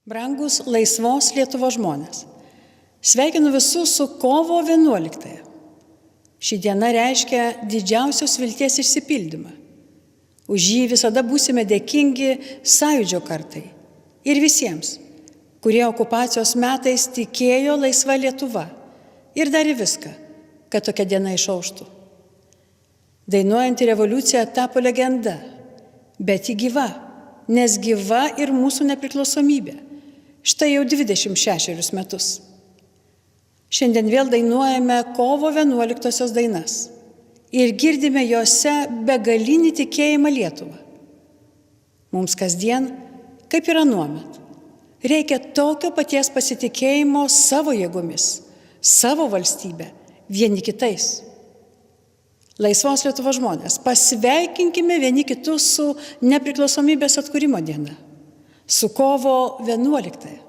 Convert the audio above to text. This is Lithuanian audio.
Brangus laisvos Lietuvos žmonės, sveikinu visus su kovo 11-ąją. Ši diena reiškia didžiausios vilties išsipildymą. Už jį visada būsime dėkingi Sąjūdžio kartai ir visiems, kurie okupacijos metais tikėjo laisva Lietuva ir darė viską, kad tokia diena išauštų. Dainuojanti revoliucija tapo legenda, bet ji gyva, nes gyva ir mūsų nepriklausomybė. Štai jau 26 metus. Šiandien vėl dainuojame kovo 11-osios dainas ir girdime jose begalinį tikėjimą Lietuvą. Mums kasdien, kaip ir anuomet, reikia tokio paties pasitikėjimo savo jėgomis, savo valstybę, vieni kitais. Laisvos Lietuvos žmonės, pasveikinkime vieni kitus su nepriklausomybės atkūrimo diena, su kovo 11-ąją.